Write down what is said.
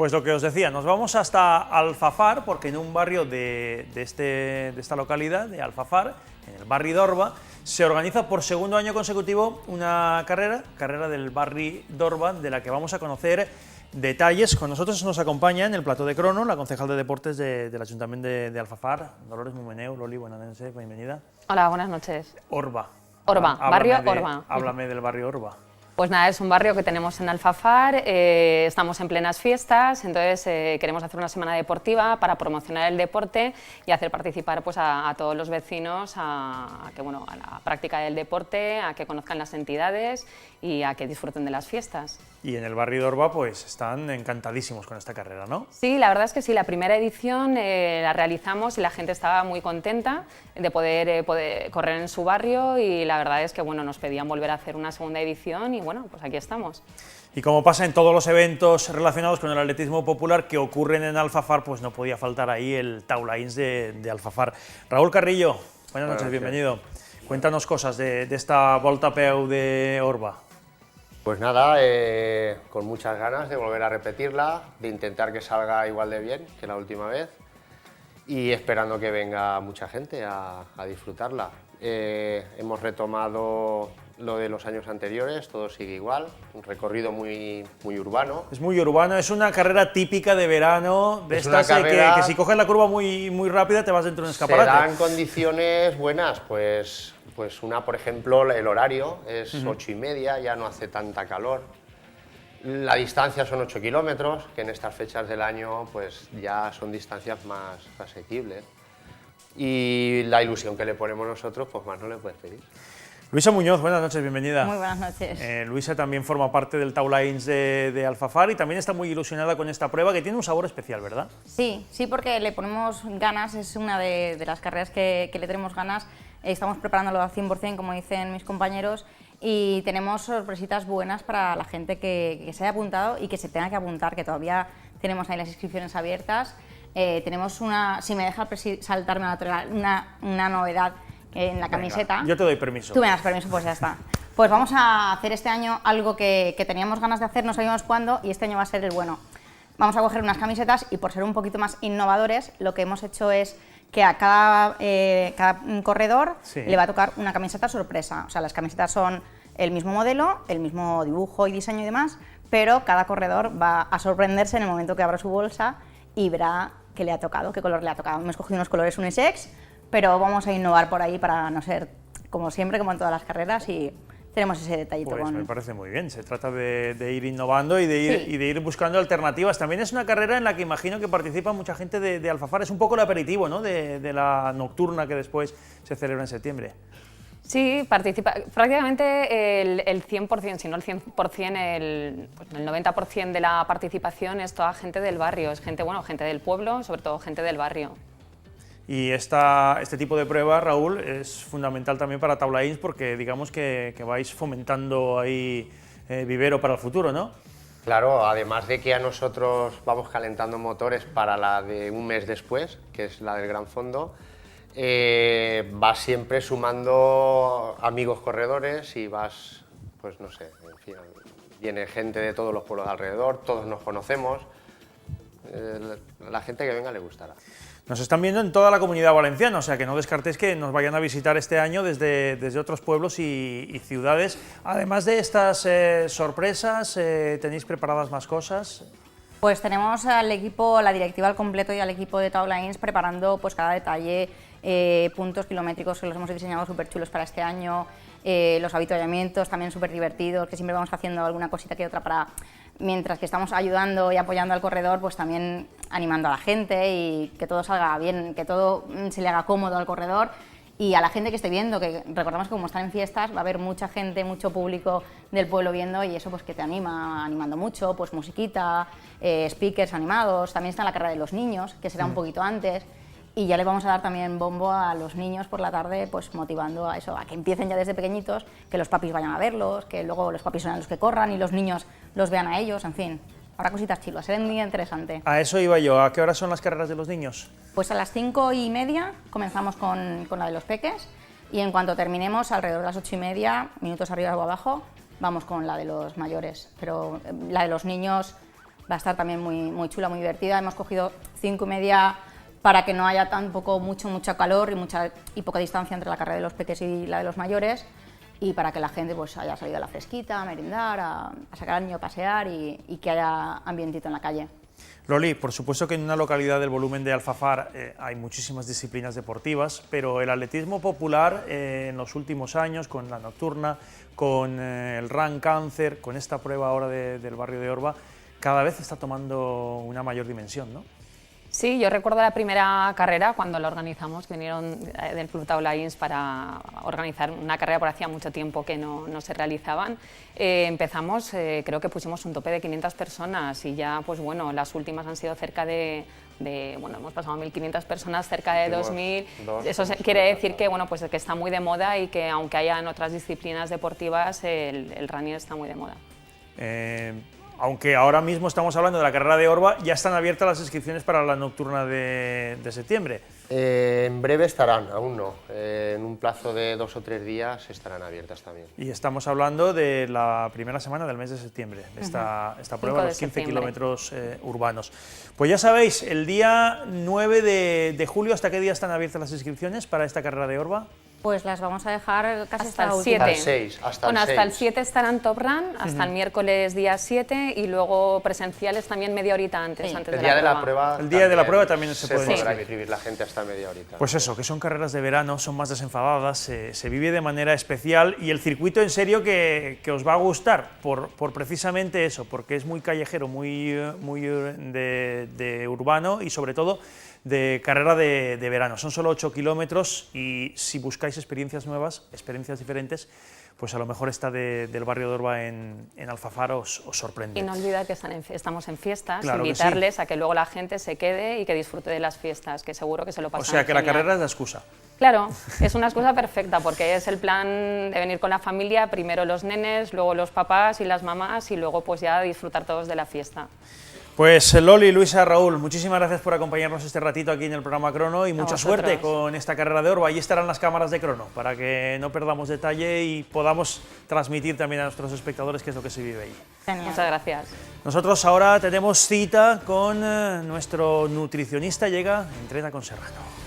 Pues lo que os decía, nos vamos hasta Alfafar, porque en un barrio de esta localidad, de Alfafar, en el barri d'Orba, se organiza por segundo año consecutivo una carrera del barri d'Orba, de la que vamos a conocer detalles. Con nosotros nos acompaña en el plató de Crono la concejal de deportes del Ayuntamiento de Alfafar, Dolores Mumeneu. Loli, buenas noches, bienvenida. Hola, buenas noches. Orba. Orba, barrio Orba. Háblame del barrio Orba. Pues nada, es un barrio que tenemos en Alfafar, estamos en plenas fiestas, entonces queremos hacer una semana deportiva para promocionar el deporte y hacer participar pues, a todos los vecinos a la práctica del deporte, a que conozcan las entidades y a que disfruten de las fiestas. Y en el barrio de Orba pues están encantadísimos con esta carrera, ¿no? Sí, la verdad es que sí, la primera edición la realizamos y la gente estaba muy contenta de poder correr en su barrio y la verdad es que bueno, nos pedían volver a hacer una segunda edición y bueno, pues aquí estamos. Y como pasa en todos los eventos relacionados con el atletismo popular que ocurren en Alfafar, pues no podía faltar ahí el Taulains de Alfafar. Raúl Carrillo, buenas noches, bienvenido. Cuéntanos cosas de esta Volta a Peu de Orba. Pues nada, con muchas ganas de volver a repetirla, de intentar que salga igual de bien que la última vez y esperando que venga mucha gente a disfrutarla. Hemos retomado lo de los años anteriores, todo sigue igual, un recorrido muy urbano. Es muy urbano, es una carrera típica de verano, de estas que si coges la curva muy rápida te vas dentro de un escaparate. ¿Se dan condiciones buenas? Pues una, por ejemplo, el horario es 8:30, ya no hace tanta calor. La distancia son 8 kilómetros, que en estas fechas del año pues ya son distancias más asequibles. Y la ilusión que le ponemos nosotros, pues más no le puedes pedir. Luisa Muñoz, buenas noches, bienvenida. Muy buenas noches. Luisa también forma parte del Taulains de Alfafar y también está muy ilusionada con esta prueba que tiene un sabor especial, ¿verdad? Sí, porque le ponemos ganas, es una de las carreras que le tenemos ganas. Estamos preparándolo al 100%, como dicen mis compañeros, y tenemos sorpresitas buenas para la gente que se haya apuntado y que se tenga que apuntar, que todavía tenemos ahí las inscripciones abiertas. Tenemos una, si me deja saltarme una novedad en la camiseta. Venga, yo te doy permiso. Tú me das permiso, pues ya está. Pues vamos a hacer este año algo que teníamos ganas de hacer, no sabíamos cuándo, y este año va a ser el bueno. Vamos a coger unas camisetas y por ser un poquito más innovadores, lo que hemos hecho es que a cada corredor le va a tocar una camiseta sorpresa. O sea, las camisetas son el mismo modelo, el mismo dibujo y diseño y demás, pero cada corredor va a sorprenderse en el momento que abra su bolsa y verá qué le ha tocado, qué color le ha tocado. Hemos cogido unos colores unisex, pero vamos a innovar por ahí para no ser como siempre, como en todas las carreras, y tenemos ese detallito. Pues me parece muy bien, se trata de ir innovando y de ir buscando alternativas. También es una carrera en la que imagino que participa mucha gente de Alfafar, es un poco el aperitivo, ¿no?, de la nocturna que después se celebra en septiembre. Sí, participa prácticamente el 100%, si no el 100%, el 90% de la participación es toda gente del barrio, es gente, bueno, gente del pueblo, sobre todo gente del barrio. Y este tipo de prueba, Raúl, es fundamental también para Taulains porque digamos que vais fomentando ahí vivero para el futuro, ¿no? Claro, además de que a nosotros vamos calentando motores para la de un mes después, que es la del Gran Fondo, vas siempre sumando amigos corredores y vas, pues no sé, en fin, viene gente de todos los pueblos de alrededor, todos nos conocemos, la gente que venga le gustará. Nos están viendo en toda la Comunidad Valenciana, o sea que no descartéis que nos vayan a visitar este año desde otros pueblos y ciudades. Además de estas sorpresas, ¿tenéis preparadas más cosas? Pues tenemos al equipo, la directiva al completo y al equipo de Taulains preparando pues cada detalle, puntos kilométricos que los hemos diseñado súper chulos para este año, los avituallamientos también súper divertidos, que siempre vamos haciendo alguna cosita que otra para, mientras que estamos ayudando y apoyando al corredor, pues también animando a la gente y que todo salga bien, que todo se le haga cómodo al corredor y a la gente que esté viendo, que recordamos que como están en fiestas va a haber mucha gente, mucho público del pueblo viendo y eso pues que te animando mucho, pues musiquita, speakers animados, también está la carrera de los niños, que será un poquito antes. Y ya le vamos a dar también bombo a los niños por la tarde, pues motivando a eso, a que empiecen ya desde pequeñitos, que los papis vayan a verlos, que luego los papis sean los que corran y los niños los vean a ellos, en fin. Habrá cositas chulas, será un día interesante. A eso iba yo, ¿a qué hora son las carreras de los niños? Pues a las 5:30 comenzamos con la de los peques y en cuanto terminemos, alrededor de las 8:30, minutos arriba o abajo, vamos con la de los mayores. Pero la de los niños va a estar también muy chula, muy divertida. Hemos cogido 5:30 para que no haya tampoco mucho calor y poca distancia entre la carrera de los peques y la de los mayores, y para que la gente pues haya salido a la fresquita, a merendar, a sacar al niño a pasear y que haya ambientito en la calle. Loli, por supuesto que en una localidad del volumen de Alfafar hay muchísimas disciplinas deportivas, pero el atletismo popular en los últimos años, con la nocturna, con el Run Cáncer, con esta prueba ahora del barrio de Orba, cada vez está tomando una mayor dimensión, ¿no? Sí, yo recuerdo la primera carrera cuando la organizamos, que vinieron del Club Taula Ins para organizar una carrera, porque hacía mucho tiempo que no se realizaban. Empezamos, creo que pusimos un tope de 500 personas y ya, pues bueno, las últimas han sido cerca bueno, hemos pasado 1.500 personas, cerca de 2.000. Eso quiere decir que, bueno, pues que está muy de moda y que aunque haya en otras disciplinas deportivas, el running está muy de moda. Aunque ahora mismo estamos hablando de la carrera de Orba, ya están abiertas las inscripciones para la nocturna de septiembre. En breve estarán, aún no. En un plazo de 2 o 3 días estarán abiertas también. Y estamos hablando de la primera semana del mes de septiembre, esta prueba de los 15 kilómetros urbanos. Pues ya sabéis, el día 9 de julio, ¿hasta qué día están abiertas las inscripciones para esta carrera de Orba? Pues las vamos a dejar casi hasta el 7. Hasta el 6. Hasta el 7 estarán Top Run, hasta el miércoles día 7 y luego presenciales también media horita antes, antes El día de la prueba. El día de la prueba también se puede podrá inscribir la gente hasta media horita. Pues eso, que son carreras de verano, son más desenfadadas, se vive de manera especial y el circuito en serio que os va a gustar por precisamente eso, porque es muy callejero, muy de urbano y sobre todo de carrera de verano. Son solo 8 kilómetros y si buscáis experiencias nuevas, experiencias diferentes, pues a lo mejor esta del barrio de Orba en Alfafar os sorprende. Y no olvidar que estamos en fiestas, claro, invitarles sí, a que luego la gente se quede y que disfrute de las fiestas, que seguro que se lo pasan. O sea que genial. la carrera es la excusa. Claro, es una excusa perfecta porque es el plan de venir con la familia, primero los nenes, luego los papás y las mamás y luego pues ya disfrutar todos de la fiesta. Pues Loli, Luisa, Raúl, muchísimas gracias por acompañarnos este ratito aquí en el programa Crono y mucha suerte con esta carrera de Orba. Ahí estarán las cámaras de Crono para que no perdamos detalle y podamos transmitir también a nuestros espectadores qué es lo que se vive ahí. Genial. Muchas gracias. Nosotros ahora tenemos cita con nuestro nutricionista, llega Entrena con Serrano.